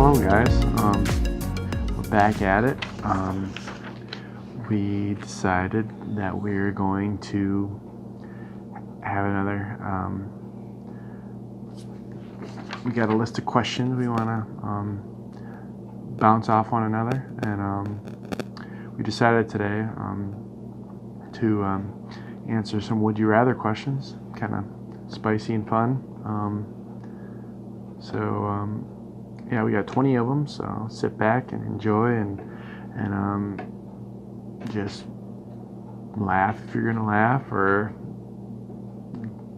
Hello, guys. We're back at it. We decided that we're going to have another. We got a list of questions we want to bounce off one another, and we decided today to answer some would you rather questions, kind of spicy and fun. Yeah, we got 20 of them, so sit back and enjoy and just laugh if you're gonna laugh, or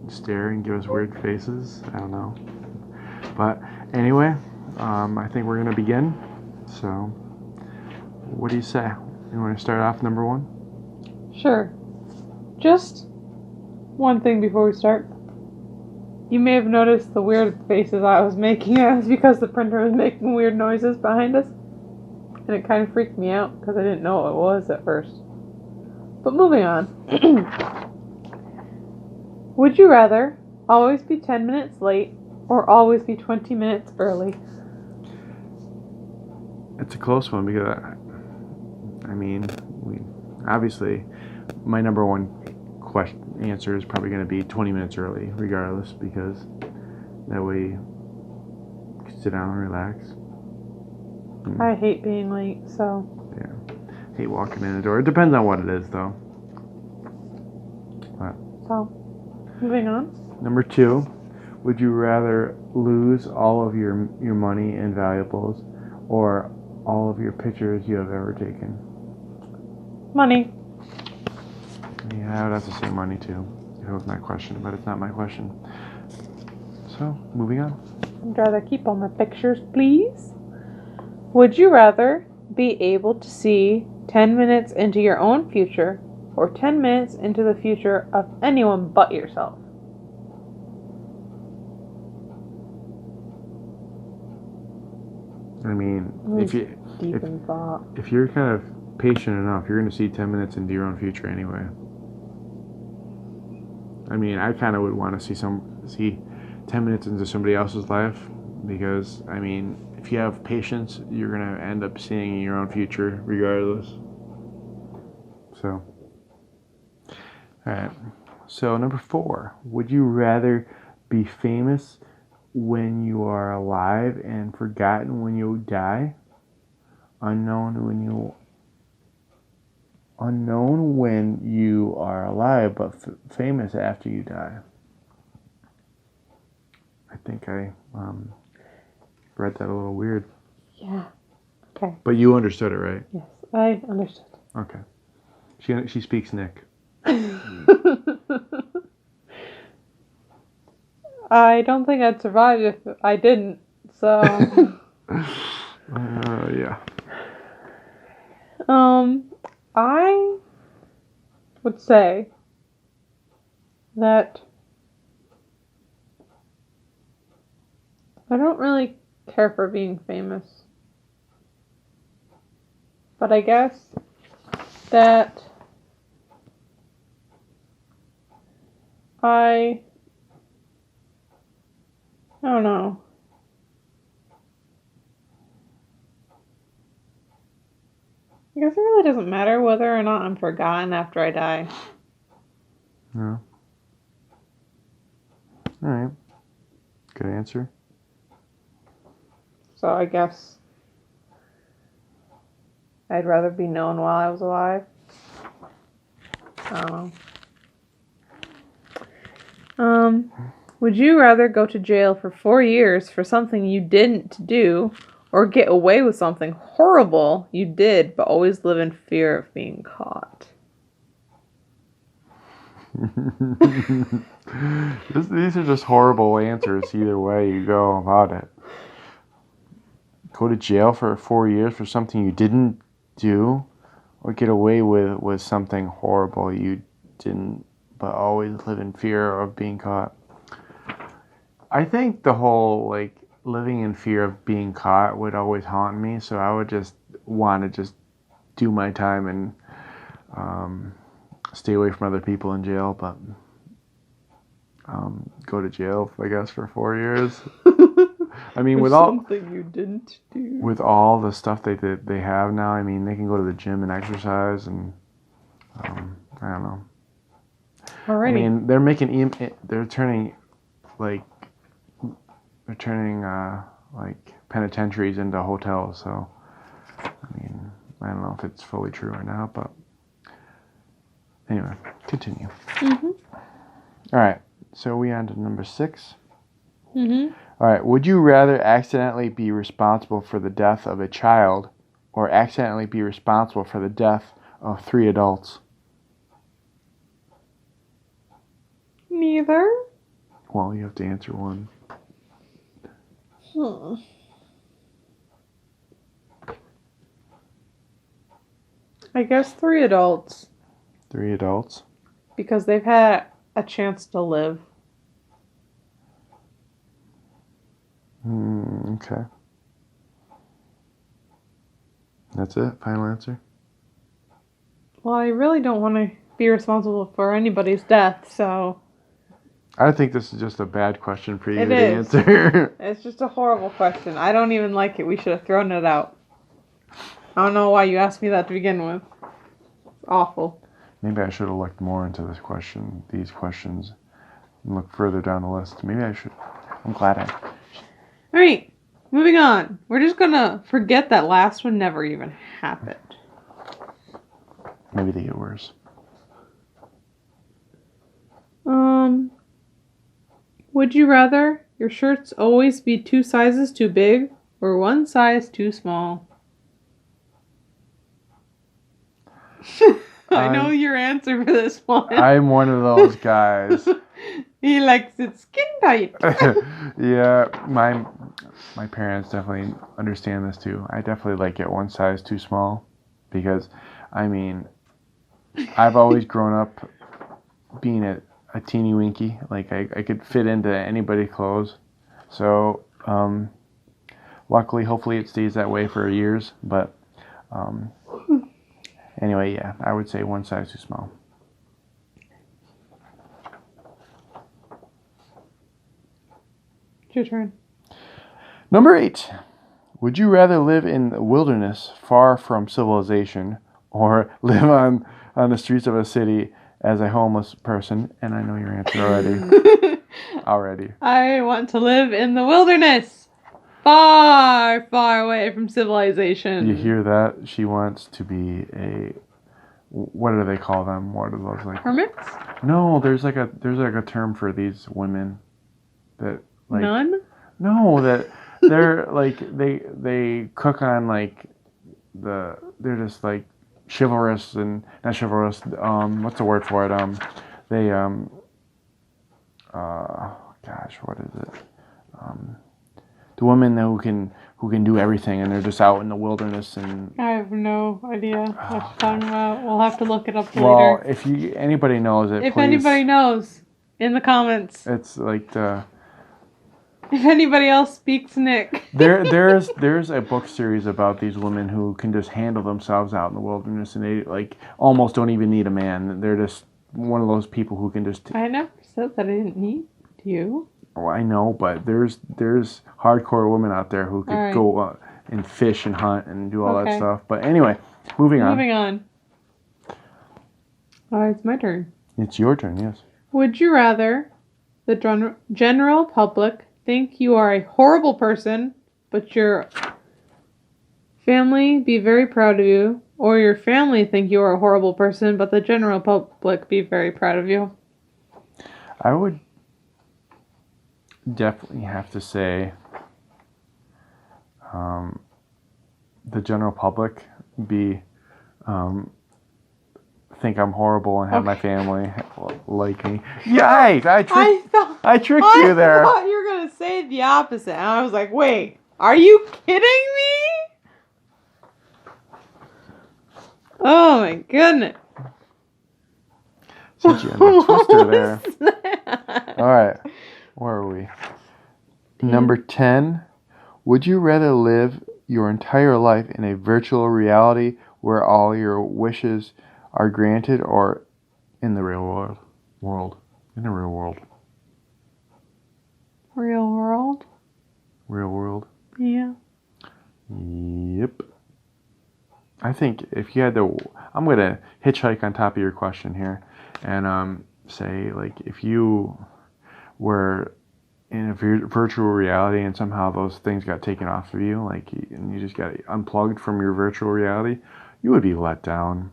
stare and give us weird faces. I don't know. But anyway, I think we're gonna begin. So, what do you say? You want to start off number one? Sure. Just one thing before we start. You may have noticed the weird faces I was making. It was because the printer was making weird noises behind us. And it kind of freaked me out because I didn't know what it was at first. But moving on. Would you rather always be 10 minutes late or always be 20 minutes early? It's a close one because, obviously, my number one answer is probably going to be 20 minutes early, regardless, because that way you can sit down and relax. I hate being late, so. Yeah. Hate walking in the door. It depends on what it is, though. But, So, moving on. Number two, would you rather lose all of your money and valuables or all of your pictures you have ever taken? Money. Yeah, I would have to say money too, if it was my question, but it's not my question. So, moving on. I'd rather keep all my pictures, please. Would you rather be able to see 10 minutes into your own future or 10 minutes into the future of anyone but yourself? I mean, Deep in thought. If you're kind of patient enough, you're going to see 10 minutes into your own future anyway. I mean, I kind of would want to see 10 minutes into somebody else's life, because, I mean, if you have patience, you're going to end up seeing your own future regardless. So, alright. So, number 4. Would you rather be famous when you are alive and forgotten when you die? Unknown when you are alive, but famous after you die. I think I read that a little weird. Yeah. Okay. But you understood it, right? Yes, I understood. Okay. She speaks Nick. I don't think I'd survive if I didn't, so... Yeah. I would say that I don't really care for being famous. But I guess that I don't know. I guess it really doesn't matter whether or not I'm forgotten after I die. No. Alright. Good answer. So I guess I'd rather be known while I was alive. I don't know. Would you rather go to jail for 4 years for something you didn't do, or get away with something horrible you did, but always live in fear of being caught? These are just horrible answers either way you go about it. Go to jail for 4 years for something you didn't do, or get away with something horrible you didn't, but always live in fear of being caught. I think the whole, living in fear of being caught would always haunt me, so I would just want to just do my time and stay away from other people in jail, but go to jail, I guess, for 4 years. I mean, There's something you didn't do. with all the stuff they have now, I mean, they can go to the gym and exercise, and I don't know. Alrighty. I mean, they're turning like like penitentiaries into hotels. So, I mean, I don't know if it's fully true or not, but anyway, continue. Mhm. All right, so we on to number 6. Mhm. All right, would you rather accidentally be responsible for the death of a child or accidentally be responsible for the death of 3 adults? Neither. Well, you have to answer one. I guess 3 adults 3 adults. because they've had a chance to live. Okay. That's it? Final answer? Well, I really don't want to be responsible for anybody's death, so I think this is just a bad question for you It to is. answer. it's just a horrible question. I don't even like it. We should have thrown it out. I don't know why you asked me that to begin with. It's awful. Maybe I should have looked more into these questions, and looked further down the list. Maybe I should. I'm glad I. All right, moving on. We're just gonna forget that last one never even happened. Maybe they get worse. Would you rather your shirts always be 2 sizes too big or 1 size too small? I know your answer for this one. I'm one of those guys. He likes it skin tight. Yeah, my parents definitely understand this too. I definitely like it 1 size too small because, I mean, I've always grown up being a teeny winky. Like I could fit into anybody's clothes. So luckily, hopefully it stays that way for years. But anyway, yeah, I would say 1 size too small. It's your turn. Number 8. Would you rather live in the wilderness far from civilization or live on the streets of a city as a homeless person? And I know your answer already. I want to live in the wilderness. Far, far away from civilization. You hear that? She wants to be a... What do they call them? What are those like? Hermits? No, there's like a term for these women that like... None? No, that they're like they cook on like they're just like chivalrous and not chivalrous. What's the word for it? They gosh, what is it? The women who can do everything and they're just out in the wilderness and. I have no idea what you're talking about. We'll have to look it up Well, later. if anybody knows it, If please. anybody knows, in the comments. It's like the. If anybody else speaks Nick. there's a book series about these women who can just handle themselves out in the wilderness and they like almost don't even need a man. They're just one of those people who can just. I never said that I didn't need you. Oh, I know, but there's hardcore women out there who could go and fish and hunt and do all that stuff. But anyway, moving on. Moving on. It's my turn. It's your turn, yes. Would you rather the general public think you are a horrible person, but your family be very proud of you, or your family think you are a horrible person, but the general public be very proud of you? I would definitely have to say the general public be think I'm horrible and have my family like me. Yikes! I tricked you there. I thought you were going to say the opposite. And I was like, wait, are you kidding me? Oh my goodness. Sent you in the twister there. All right. Where are we? Number 10. Would you rather live your entire life in a virtual reality where all your wishes are granted or in the real world? In the real world. Real world? Real I think if you had to, I'm gonna hitchhike on top of your question here, and say like if you were in a virtual reality and somehow those things got taken off of you, like and you just got unplugged from your virtual reality, you would be let down.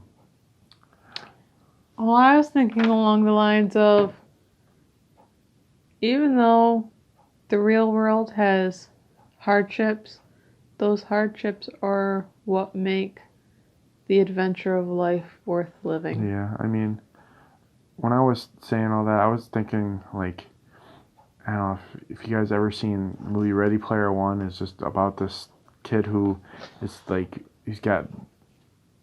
Well, I was thinking along the lines of, even though the real world has hardships, those hardships are what make the adventure of life worth living. Yeah, I mean, when I was saying all that, I was thinking like, I don't know if you guys ever seen the movie Ready Player One. It's just about this kid who is like he's got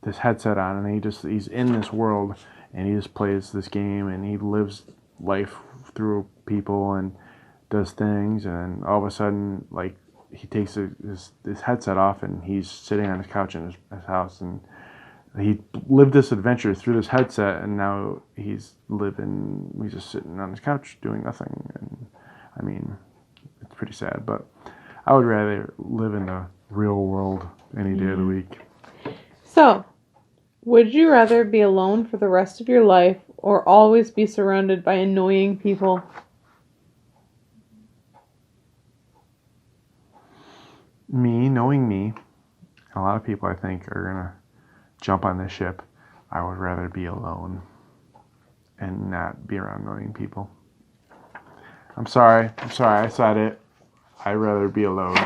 this headset on and he's in this world and he just plays this game and he lives life through people and does things and all of a sudden like he takes his headset off and he's sitting on his couch in his house and he lived this adventure through this headset and now he's just sitting on his couch doing nothing. And I mean, it's pretty sad, but I would rather live in the real world any day of the week. So, would you rather be alone for the rest of your life or always be surrounded by annoying people? Me, knowing me, a lot of people I think are gonna jump on this ship. I would rather be alone and not be around annoying people. I'm sorry, I said it. I'd rather be alone.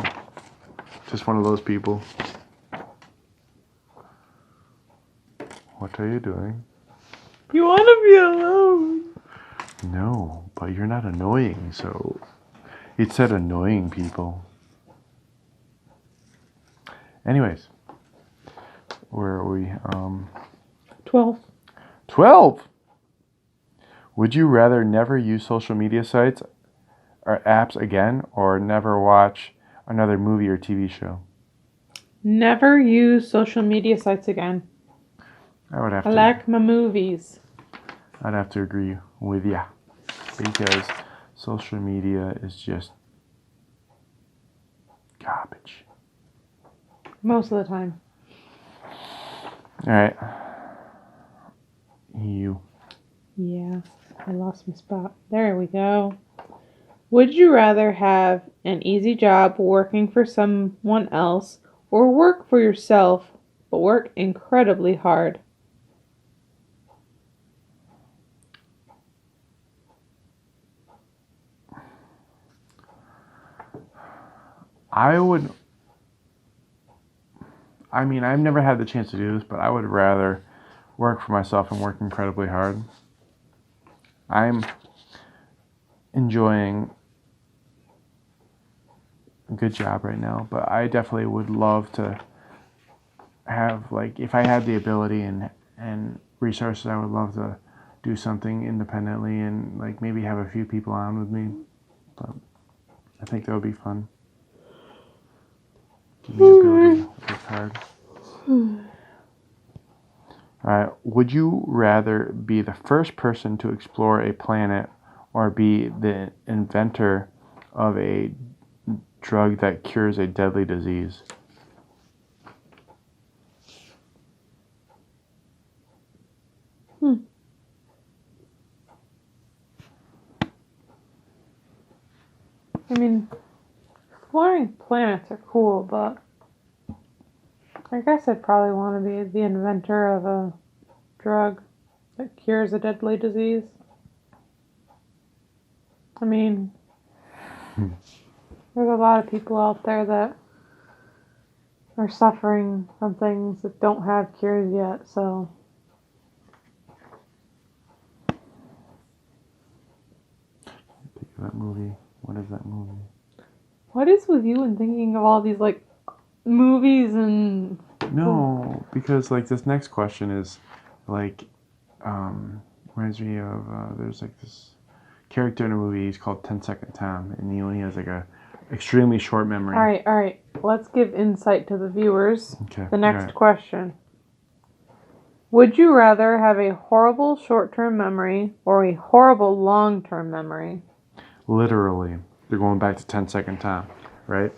Just one of those people. What are you doing? You want to be alone. No, but you're not annoying, so it said annoying people. Anyways, where are we? 12. 12! Would you rather never use social media sites or apps again or never watch another movie or TV show? Never use social media sites again. I like my movies. I'd have to agree with ya because social media is just garbage. Most of the time. All right. You. Yeah, I lost my spot. There we go. Would you rather have an easy job working for someone else or work for yourself but work incredibly hard? I've never had the chance to do this, but I would rather work for myself and work incredibly hard. I'm enjoying a good job right now, but I definitely would love to have, like, if I had the ability and resources, I would love to do something independently and, like, maybe have a few people on with me. But I think that would be fun. Give me the ability to work hard. Alright, would you rather be the first person to explore a planet or be the inventor of a drug that cures a deadly disease? I mean, exploring planets are cool, but I guess I'd probably want to be the inventor of a drug that cures a deadly disease. I mean, there's a lot of people out there that are suffering from things that don't have cures yet, so. Think of that movie. What is that movie? What is with you and thinking of all these, like, movies and... No, because, like, this next question is, like, reminds me of, there's, like, this character in a movie, he's called 10 Second Tom, and he only has, like, a extremely short memory. Alright. Let's give insight to the viewers. Okay. The next question. Would you rather have a horrible short-term memory or a horrible long-term memory? Literally. They're going back to 10 Second Tom, right?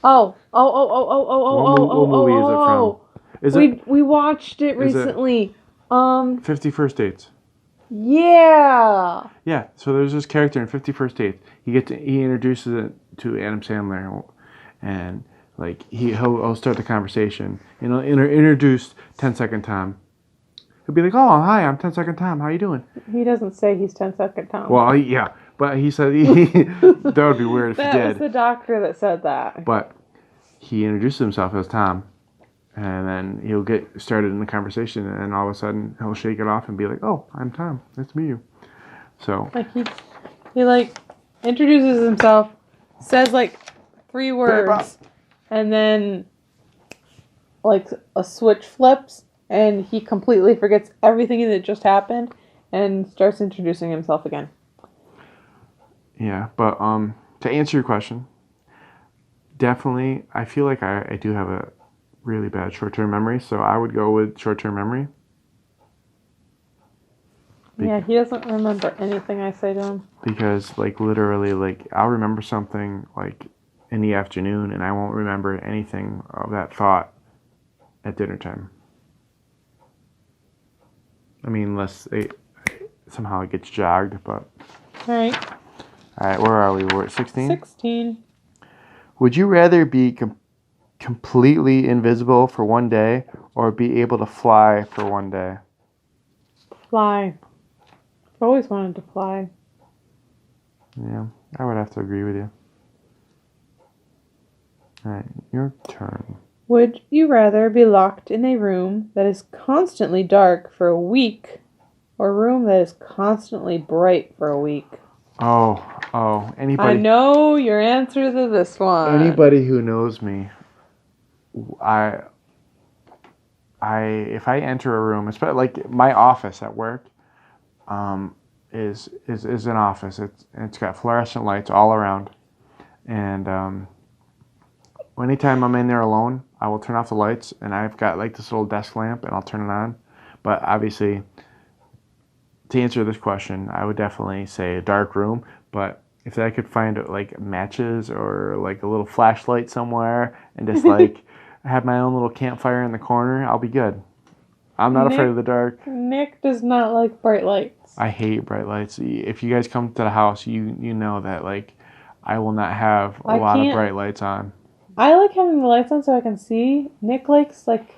Oh. What movie is it from? Is it We watched it Is it- recently. 50 First Dates? Yeah. Yeah. So there's this character in 50 First Dates. He introduces it to Adam Sandler, and like he'll start the conversation. You know, introduce 10-second Tom. He'll be like, "Oh, hi, I'm 10-second Tom. How you doing?" He doesn't say he's 10-second Tom. Well, yeah, but he said that would be weird if he That did. was the doctor that said that. But he introduces himself as Tom, and then he'll get started in the conversation, and all of a sudden he'll shake it off and be like, "Oh, I'm Tom. Nice to meet you." So Like he like introduces himself, says like 3 words, and then like a switch flips, and he completely forgets everything that just happened, and starts introducing himself again. yeah, but to answer your question, definitely, I feel like I do have a really bad short-term memory, so I would go with short-term memory. Yeah, he doesn't remember anything I say to him. Because like literally, like I'll remember something like in the afternoon, and I won't remember anything of that thought at dinner time. I mean, unless somehow it gets jogged, but Alright. alright, where are we? We're at 16? 16. Would you rather be completely invisible for one day or be able to fly for one day? Fly. I've always wanted to fly. Yeah, I would have to agree with you. Alright, your turn. Would you rather be locked in a room that is constantly dark for a week or a room that is constantly bright for a week? Oh, anybody. I know your answer to this one. Anybody who knows me, if I enter a room, especially like my office at work, is an office. It's got fluorescent lights all around, and anytime I'm in there alone, I will turn off the lights, and I've got like this little desk lamp, and I'll turn it on. But obviously, to answer this question, I would definitely say a dark room. But if I could find like matches or like a little flashlight somewhere and just like have my own little campfire in the corner, I'll be good. I'm not afraid of the dark. Nick does not like bright lights. I hate bright lights. If you guys come to the house, you know that like I will not have a lot of bright lights on. I like having the lights on so I can see. Nick likes like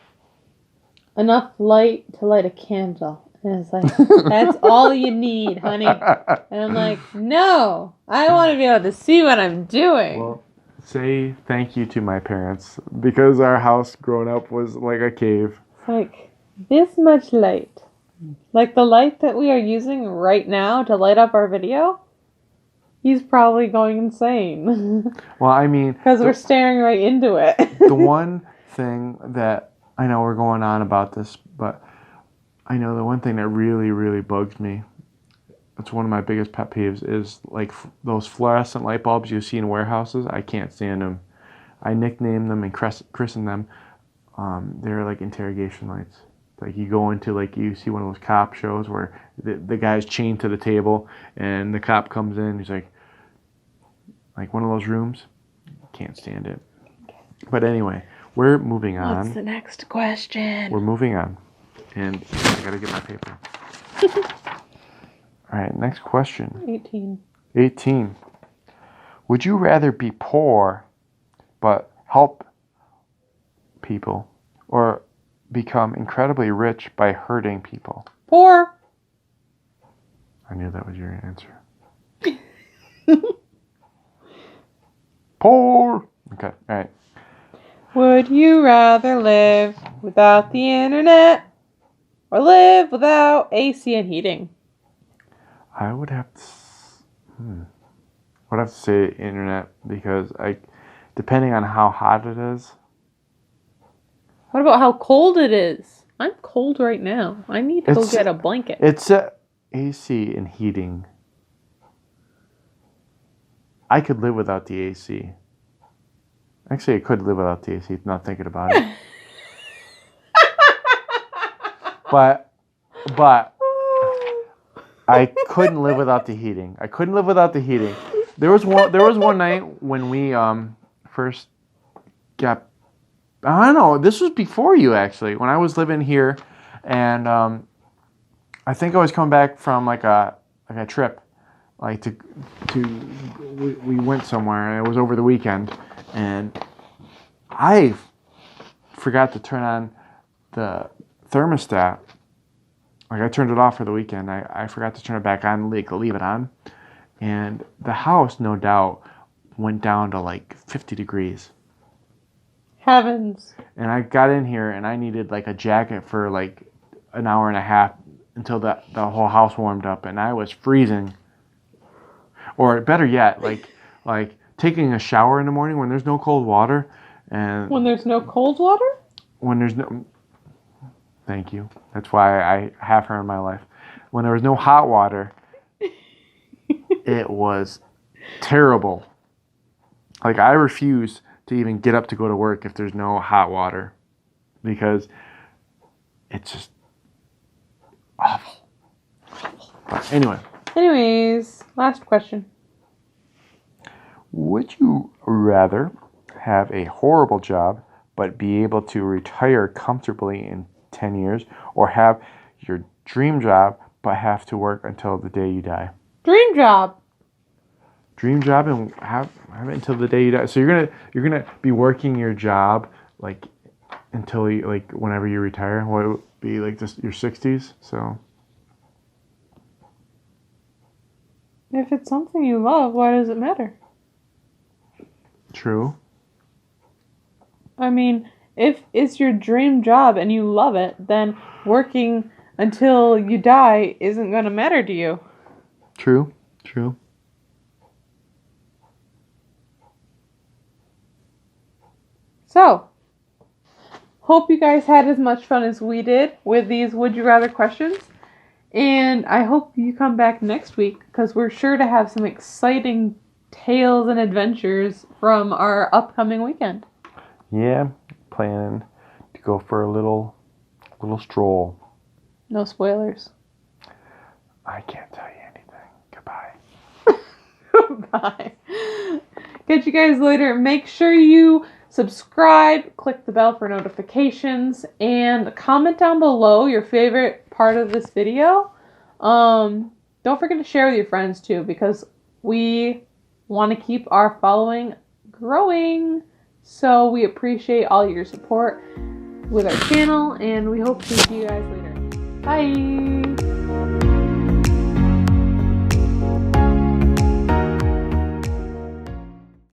enough light to light a candle. And it's like, that's all you need, honey. And I'm like, no, I want to be able to see what I'm doing. Well, say thank you to my parents because our house growing up was like a cave. It's like this much light. Like the light that we are using right now to light up our video, he's probably going insane. Well, I mean... Because we're staring right into it. The one thing that... I know we're going on about this, but I know the one thing that really, really bugs me, it's one of my biggest pet peeves, is like those fluorescent light bulbs you see in warehouses. I can't stand them. I nickname them and christen them. They're like interrogation lights. Like you go into like you see one of those cop shows where the guy's chained to the table and the cop comes in. He's like one of those rooms. Can't stand it. But anyway, we're moving on. What's the next question? We're moving on, and I gotta get my paper. All right, next question. 18. Would you rather be poor but help people, or become incredibly rich by hurting people? Poor. I knew that was your answer. Poor. Okay, all right. Would you rather live without the internet or live without AC and heating? I would have to say internet because depending on how hot it is. What about how cold it is? I'm cold right now. I need to go get a blanket. It's AC and heating. I could live without the AC. Actually, I could live without the AC, not thinking about it. But I couldn't live without the heating. There was one night when we first got I don't know. This was before you, actually, when I was living here, and I think I was coming back from like a trip, like we went somewhere, and it was over the weekend, and I forgot to turn on the thermostat. Like, I turned it off for the weekend. I forgot to turn it back on, leave it on, and the house, no doubt, went down to like 50 degrees. Heavens. And I got in here and I needed like a jacket for like an hour and a half until the whole house warmed up, and I was freezing. Or better yet, like taking a shower in the morning when there's no cold water, and When there's no cold water? when there's no, thank you. That's why I have her in my life. When there was no hot water, it was terrible. Like, I refuse to even get up to go to work if there's no hot water, because it's just awful. But anyway, Anyways, last question. would you rather have a horrible job but be able to retire comfortably in 10 years, or have your dream job but have to work until the day you die? Dream job. Dream job and have it until the day you die. So you're gonna be working your job like until you, like, whenever you retire. What would be like just your 60s? So If it's something you love, why does it matter? true. I mean, if it's your dream job and you love it, then working until you die isn't going to matter to you. True. So, hope you guys had as much fun as we did with these Would You Rather questions. And I hope you come back next week, because we're sure to have some exciting tales and adventures from our upcoming weekend. Yeah, planning to go for a little stroll. No spoilers. I can't tell you anything. Goodbye. Bye. Catch you guys later. Make sure you subscribe, click the bell for notifications, and comment down below your favorite part of this video. Don't forget to share with your friends too, because we want to keep our following growing. So we appreciate all your support with our channel, and we hope to see you guys later. Bye!